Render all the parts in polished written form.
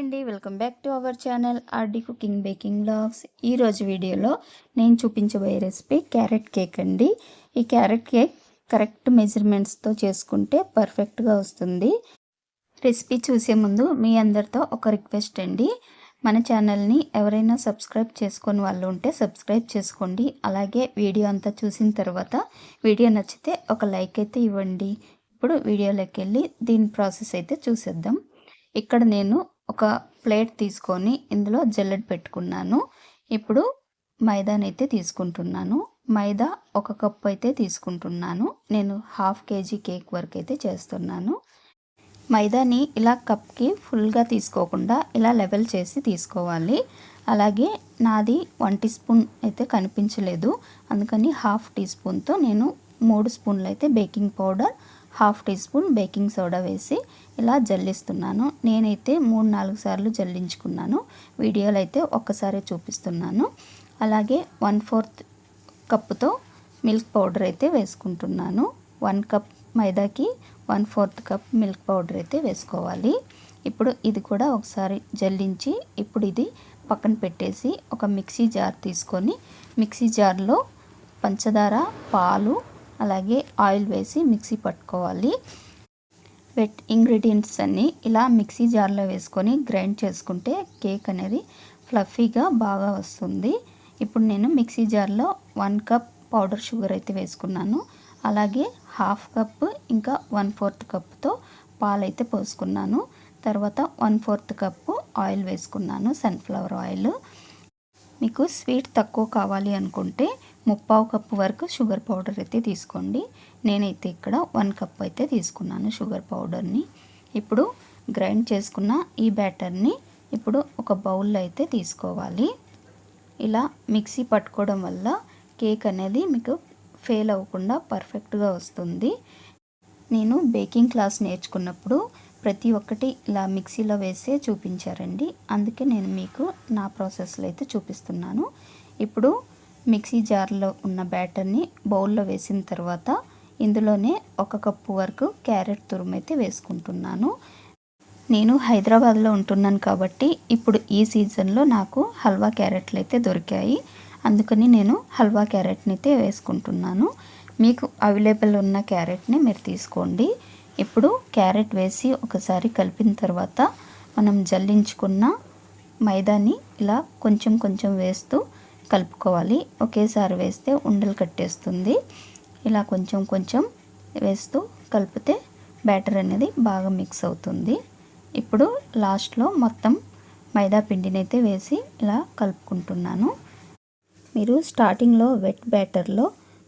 అండి, welcome back to our channel RD cooking baking blogs. ఈరోజు వీడియోలో నేను చూపించబోయే రెసిపీ క్యారెట్ కేక్ అండి. ఈ క్యారెట్ కేక్ కరెక్ట్ మెజర్మెంట్స్తో చేసుకుంటే పర్ఫెక్ట్గా వస్తుంది. రెసిపీ చూసే ముందు మీ అందరితో ఒక రిక్వెస్ట్ అండి, మన ఛానల్ని ఎవరైనా సబ్స్క్రైబ్ చేసుకొని వాళ్ళు ఉంటే సబ్స్క్రైబ్ చేసుకోండి. అలాగే వీడియో అంతా చూసిన తర్వాత వీడియో నచ్చితే ఒక లైక్ అయితే ఇవ్వండి. ఇప్పుడు వీడియోలోకి వెళ్ళి దీని ప్రాసెస్ అయితే చూసేద్దాం. ఇక్కడ నేను ఒక ప్లేట్ తీసుకొని ఇందులో జల్లెడ పెట్టుకున్నాను. ఇప్పుడు మైదానైతే తీసుకుంటున్నాను. మైదా 1 కప్పు అయితే తీసుకుంటున్నాను. నేను 1/2 kg కేక్ వరకు అయితే చేస్తున్నాను. మైదాని ఇలా కప్కి ఫుల్గా తీసుకోకుండా ఇలా లెవెల్ చేసి తీసుకోవాలి. అలాగే నాది 1 టీ స్పూన్ అయితే కనిపించలేదు, అందుకని 1/2 టీ స్పూన్తో నేను 3 స్పూన్లు అయితే baking powder, 1/2 teaspoon baking soda వేసి ఇలా జల్లిస్తున్నాను. నేనైతే 3-4 సార్లు జల్లించుకున్నాను. వీడియోలో అయితే ఒక్కసారి చూపిస్తున్నాను. అలాగే 1/4 కప్పుతో మిల్క్ పౌడర్ అయితే వేసుకుంటున్నాను. 1 కప్ మైదాకి 1/4 కప్ మిల్క్ పౌడర్ అయితే వేసుకోవాలి. ఇప్పుడు ఇది కూడా ఒకసారి జల్లించి ఇప్పుడు ఇది పక్కన పెట్టేసి ఒక మిక్సీ జార్ తీసుకొని మిక్సీ జార్లో పంచదార, పాలు, అలాగే ఆయిల్ వేసి మిక్సీ పట్టుకోవాలి. వెట్ ఇంగ్రీడియంట్స్ అన్నీ ఇలా మిక్సీ జార్లో వేసుకొని గ్రైండ్ చేసుకుంటే కేక్ అనేది ఫ్లఫీగా బాగా వస్తుంది. ఇప్పుడు నేను మిక్సీ జార్లో 1 కప్ పౌడర్ షుగర్ అయితే వేసుకున్నాను. అలాగే 1/2 కప్ ఇంకా 1/4 కప్తో పాలైతే పోసుకున్నాను. తర్వాత 1/4 కప్పు ఆయిల్ వేసుకున్నాను, సన్ఫ్లవర్ ఆయిల్. మీకు స్వీట్ తక్కువ కావాలి అనుకుంటే 3/4 కప్పు వరకు షుగర్ పౌడర్ అయితే తీసుకోండి. నేనైతే ఇక్కడ 1 కప్ అయితే తీసుకున్నాను షుగర్ పౌడర్ని. ఇప్పుడు గ్రైండ్ చేసుకున్న ఈ బ్యాటర్ని ఇప్పుడు ఒక బౌల్లో అయితే తీసుకోవాలి. ఇలా మిక్సీ పట్టుకోవడం వల్ల కేక్ అనేది మీకు ఫెయిల్ అవ్వకుండా పర్ఫెక్ట్గా వస్తుంది. నేను బేకింగ్ క్లాస్ నేర్చుకున్నప్పుడు ప్రతి ఒక్కటి ఇలా మిక్సీలో వేసే చూపించారండి, అందుకే నేను మీకు నా ప్రాసెస్లో అయితే చూపిస్తున్నాను. ఇప్పుడు మిక్సీ జార్లో ఉన్న బ్యాటర్ని బౌల్లో వేసిన తర్వాత ఇందులోనే 1 కప్పు వరకు క్యారెట్ తురుము అయితే వేసుకుంటున్నాను. నేను హైదరాబాద్లో ఉంటున్నాను కాబట్టి ఇప్పుడు ఈ సీజన్లో నాకు హల్వా క్యారెట్లు అయితే దొరికాయి, అందుకని నేను హల్వా క్యారెట్ని అయితే వేసుకుంటున్నాను. మీకు అవైలబుల్ ఉన్న క్యారెట్ని మీరు తీసుకోండి. ఇప్పుడు క్యారెట్ వేసి ఒకసారి కలిపిన తర్వాత మనం జల్లించుకున్న మైదాని ఇలా కొంచెం కొంచెం వేస్తూ కలుపుకోవాలి. ఒకేసారి వేస్తే ఉండలు కట్టేస్తుంది. ఇలా కొంచెం కొంచెం వేస్తూ కలిపితే బ్యాటర్ అనేది బాగా మిక్స్ అవుతుంది. ఇప్పుడు లాస్ట్లో మొత్తం మైదా పిండిని అయితే వేసి ఇలా కలుపుకుంటున్నాను. మీరు స్టార్టింగ్లో వెట్ బ్యాటర్లో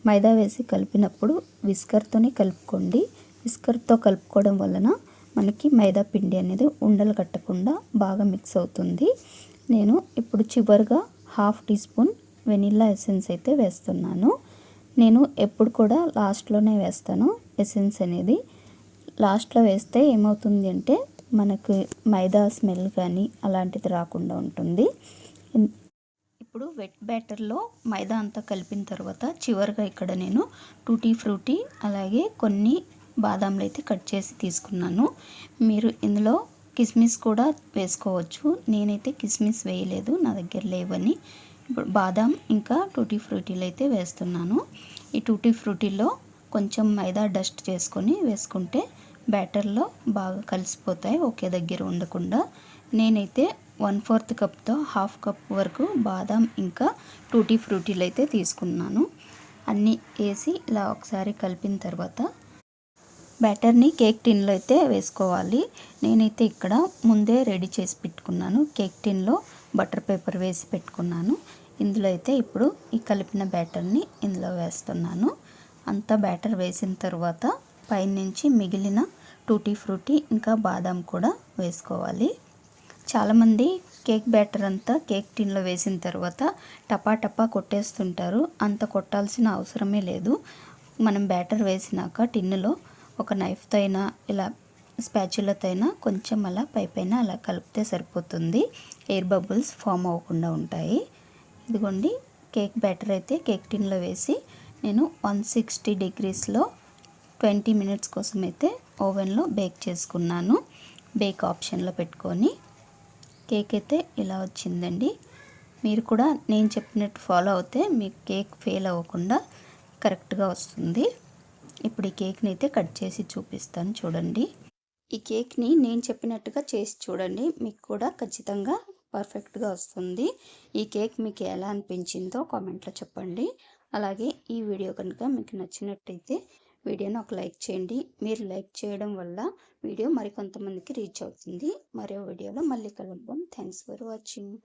మైదా వేసి కలిపినప్పుడు విస్కర్తోనే కలుపుకోండి. విస్కర్తో కలుపుకోవడం వలన మనకి మైదా పిండి అనేది ఉండలు కట్టకుండా బాగా మిక్స్ అవుతుంది. నేను ఇప్పుడు చివరిగా 1/2 టీ స్పూన్ వెనిల్లా ఎసెన్స్ అయితే వేస్తున్నాను. నేను ఎప్పుడు కూడా లాస్ట్లోనే వేస్తాను ఎసెన్స్ అనేది. లాస్ట్లో వేస్తే ఏమవుతుంది అంటే మనకు మైదా స్మెల్ కానీ అలాంటిది రాకుండా ఉంటుంది. ఇప్పుడు వెట్ బ్యాటర్లో మైదా అంతా కలిపిన తర్వాత చివరిగా ఇక్కడ నేను టూటీ ఫ్రూటీ అలాగే కొన్ని బాదాంలు అయితే కట్ చేసి తీసుకున్నాను. మీరు ఇందులో కిస్మిస్ కూడా వేసుకోవచ్చు. నేనైతే కిస్మిస్ వేయలేదు, నా దగ్గర లేవని. ఇప్పుడు బాదాం ఇంకా టూటీ ఫ్రూటీలు అయితే వేస్తున్నాను. ఈ టూటీ ఫ్రూటీలో కొంచెం మైదా డస్ట్ చేసుకొని వేసుకుంటే బ్యాటర్లో బాగా కలిసిపోతాయి, ఒకే దగ్గర ఉండకుండా. నేనైతే 1/4 కప్తో 1/2 కప్ వరకు బాదాం ఇంకా టూటీ ఫ్రూటీలు అయితే తీసుకున్నాను. అన్నీ వేసి ఇలా ఒకసారి కలిపిన తర్వాత బ్యాటర్ని కేక్ టిన్లో అయితే వేసుకోవాలి. నేనైతే ఇక్కడ ముందే రెడీ చేసి పెట్టుకున్నాను. కేక్ టిన్లో బటర్ పేపర్ వేసి పెట్టుకున్నాను. ఇందులో అయితే ఇప్పుడు ఈ కలిపిన బ్యాటర్ని ఇందులో వేస్తున్నాను. అంతా బ్యాటర్ వేసిన తర్వాత పైనుంచి మిగిలిన టూటీ ఫ్రూటీ ఇంకా బాదాం కూడా వేసుకోవాలి. చాలామంది కేక్ బ్యాటర్ అంతా కేక్ టిన్లో వేసిన తర్వాత టపా టపా కొట్టేస్తుంటారు. అంత కొట్టాల్సిన అవసరమే లేదు. మనం బ్యాటర్ వేసినాక టిన్నులో ఒక నైఫ్తో అయినా ఇలా స్పాచులాతో అయినా కొంచెం అలా పైపైన అలా కలిపితే సరిపోతుంది. ఎయిర్ బబుల్స్ ఫామ్ అవ్వకుండా ఉంటాయి. ఇదిగోండి కేక్ బ్యాటర్ అయితే కేక్ టిన్లో వేసి నేను 160 డిగ్రీస్లో 20 మినిట్స్ కోసం అయితే ఓవెన్లో బేక్ చేసుకున్నాను. బేక్ ఆప్షన్లో పెట్టుకొని కేక్ అయితే ఇలా వచ్చిందండి. మీరు కూడా నేను చెప్పినట్టు ఫాలో అవుతే మీకు కేక్ ఫెయిల్ అవ్వకుండా కరెక్ట్గా వస్తుంది. ఇప్పుడు ఈ కేక్ని అయితే కట్ చేసి చూపిస్తాను చూడండి. ఈ కేక్ని నేను చెప్పినట్టుగా చేసి చూడండి, మీకు కూడా ఖచ్చితంగా పర్ఫెక్ట్గా వస్తుంది. ఈ కేక్ మీకు ఎలా అనిపించిందో కామెంట్లో చెప్పండి. అలాగే ఈ వీడియో కనుక మీకు నచ్చినట్టయితే వీడియోని ఒక లైక్ చేయండి. మీరు లైక్ చేయడం వల్ల వీడియో మరికొంతమందికి రీచ్ అవుతుంది. మరో వీడియోలో మళ్ళీ కలుద్దాం. Thanks for watching.